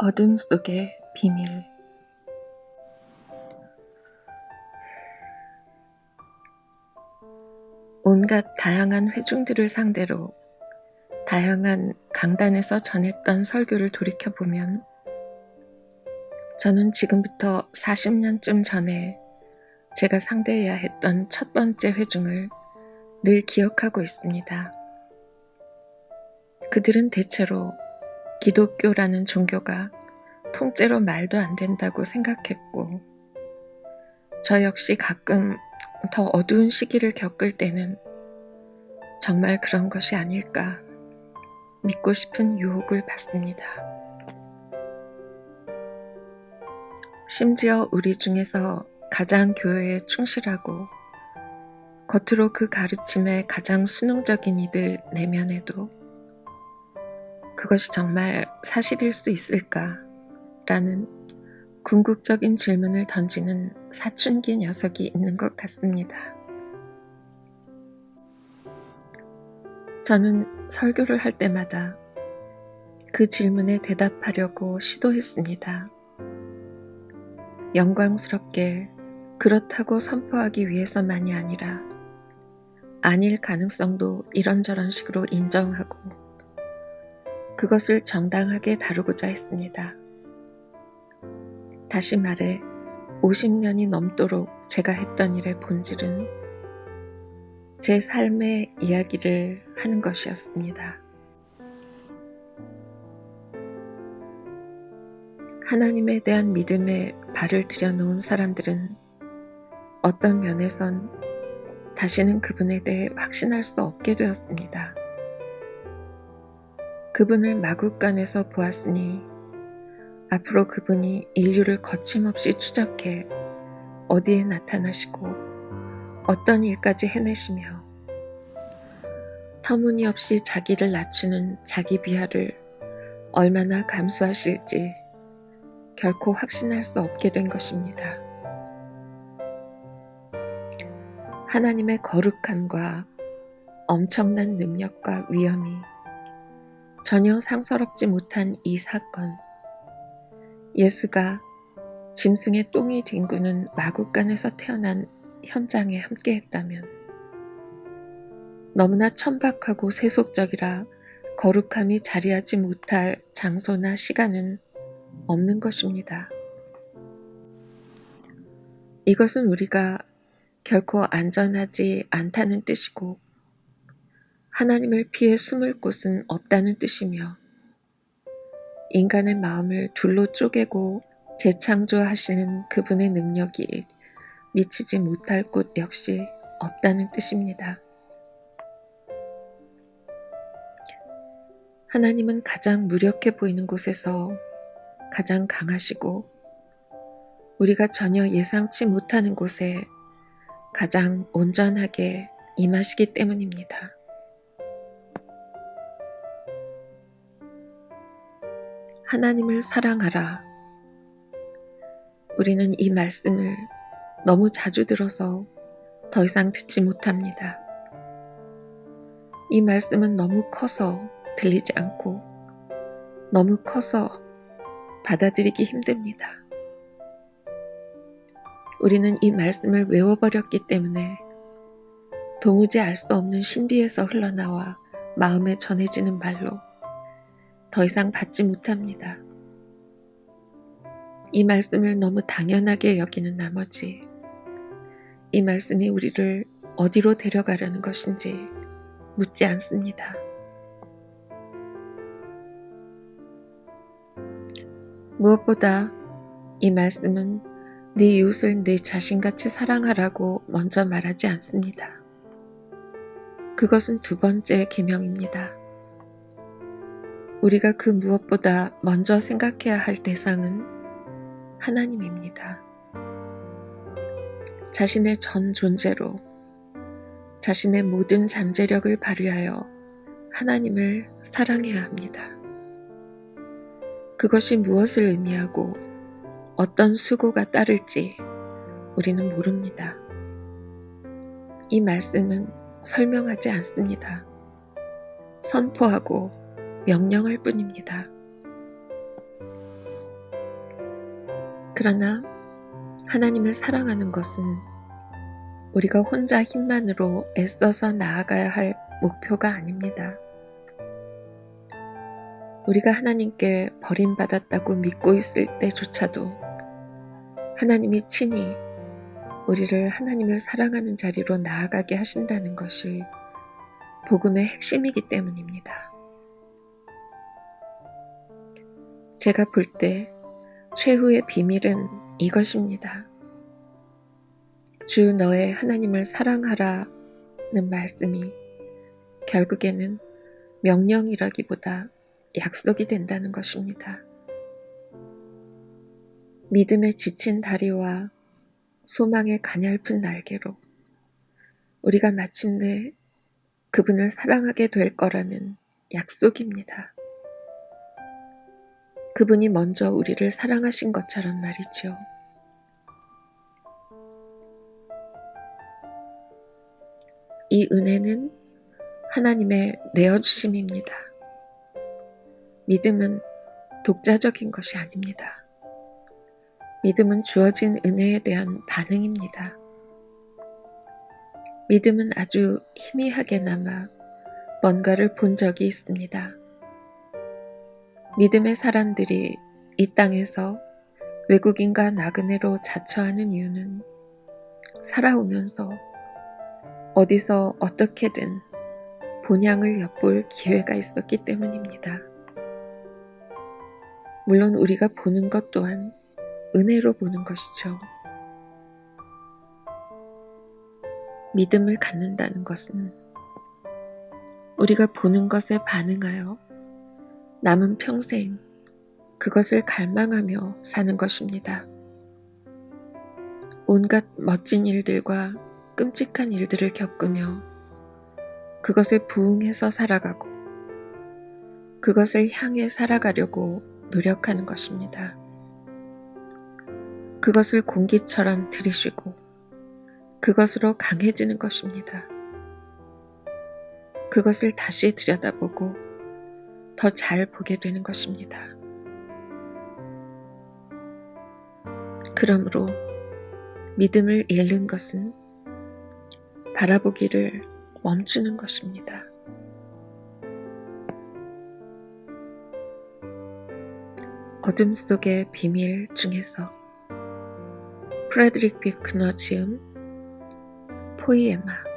어둠 속의 비밀. 온갖 다양한 회중들을 상대로 다양한 강단에서 전했던 설교를 돌이켜보면 저는 지금부터 40년쯤 전에 제가 상대해야 했던 첫 번째 회중을 늘 기억하고 있습니다. 그들은 대체로 기독교라는 종교가 통째로 말도 안 된다고 생각했고, 저 역시 가끔 더 어두운 시기를 겪을 때는 정말 그런 것이 아닐까 믿고 싶은 유혹을 받습니다. 심지어 우리 중에서 가장 교회에 충실하고 겉으로 그 가르침에 가장 순응적인 이들 내면에도 그것이 정말 사실일 수 있을까? 라는 궁극적인 질문을 던지는 사춘기 녀석이 있는 것 같습니다. 저는 설교를 할 때마다 그 질문에 대답하려고 시도했습니다. 영광스럽게 그렇다고 선포하기 위해서만이 아니라 아닐 가능성도 이런저런 식으로 인정하고 그것을 정당하게 다루고자 했습니다. 다시 말해 50년이 넘도록 제가 했던 일의 본질은 제 삶의 이야기를 하는 것이었습니다. 하나님에 대한 믿음에 발을 들여놓은 사람들은 어떤 면에선 다시는 그분에 대해 확신할 수 없게 되었습니다. 그분을 마국간에서 보았으니 앞으로 그분이 인류를 거침없이 추적해 어디에 나타나시고 어떤 일까지 해내시며 터무니없이 자기를 낮추는 자기 비하를 얼마나 감수하실지 결코 확신할 수 없게 된 것입니다. 하나님의 거룩함과 엄청난 능력과 위엄이 전혀 상서롭지 못한 이 사건, 예수가 짐승의 똥이 뒹구는 마국간에서 태어난 현장에 함께했다면 너무나 천박하고 세속적이라 거룩함이 자리하지 못할 장소나 시간은 없는 것입니다. 이것은 우리가 결코 안전하지 않다는 뜻이고 하나님을 피해 숨을 곳은 없다는 뜻이며 인간의 마음을 둘로 쪼개고 재창조하시는 그분의 능력이 미치지 못할 곳 역시 없다는 뜻입니다. 하나님은 가장 무력해 보이는 곳에서 가장 강하시고 우리가 전혀 예상치 못하는 곳에 가장 온전하게 임하시기 때문입니다. 하나님을 사랑하라. 우리는 이 말씀을 너무 자주 들어서 더 이상 듣지 못합니다. 이 말씀은 너무 커서 들리지 않고 너무 커서 받아들이기 힘듭니다. 우리는 이 말씀을 외워버렸기 때문에 도무지 알 수 없는 신비에서 흘러나와 마음에 전해지는 말로 더 이상 받지 못합니다. 이 말씀을 너무 당연하게 여기는 나머지 이 말씀이 우리를 어디로 데려가려는 것인지 묻지 않습니다. 무엇보다 이 말씀은 네 이웃을 네 자신같이 사랑하라고 먼저 말하지 않습니다. 그것은 두 번째 계명입니다. 우리가 그 무엇보다 먼저 생각해야 할 대상은 하나님입니다. 자신의 전 존재로 자신의 모든 잠재력을 발휘하여 하나님을 사랑해야 합니다. 그것이 무엇을 의미하고 어떤 수고가 따를지 우리는 모릅니다. 이 말씀은 설명하지 않습니다. 선포하고 명령할 뿐입니다. 그러나 하나님을 사랑하는 것은 우리가 혼자 힘만으로 애써서 나아가야 할 목표가 아닙니다. 우리가 하나님께 버림받았다고 믿고 있을 때조차도 하나님이 친히 우리를 하나님을 사랑하는 자리로 나아가게 하신다는 것이 복음의 핵심이기 때문입니다. 제가 볼 때 최후의 비밀은 이것입니다. 주 너의 하나님을 사랑하라는 말씀이 결국에는 명령이라기보다 약속이 된다는 것입니다. 믿음에 지친 다리와 소망의 가냘픈 날개로 우리가 마침내 그분을 사랑하게 될 거라는 약속입니다. 그분이 먼저 우리를 사랑하신 것처럼 말이죠. 이 은혜는 하나님의 내어주심입니다. 믿음은 독자적인 것이 아닙니다. 믿음은 주어진 은혜에 대한 반응입니다. 믿음은 아주 희미하게나마 뭔가를 본 적이 있습니다. 믿음의 사람들이 이 땅에서 외국인과 나그네로 자처하는 이유는 살아오면서 어디서 어떻게든 본향을 엿볼 기회가 있었기 때문입니다. 물론 우리가 보는 것 또한 은혜로 보는 것이죠. 믿음을 갖는다는 것은 우리가 보는 것에 반응하여 남은 평생 그것을 갈망하며 사는 것입니다. 온갖 멋진 일들과 끔찍한 일들을 겪으며 그것에 부응해서 살아가고 그것을 향해 살아가려고 노력하는 것입니다. 그것을 공기처럼 들이쉬고 그것으로 강해지는 것입니다. 그것을 다시 들여다보고 더 잘 보게 되는 것입니다. 그러므로 믿음을 잃는 것은 바라보기를 멈추는 것입니다. 어둠 속의 비밀 중에서 프레드릭 뷔크너 지음 포이에마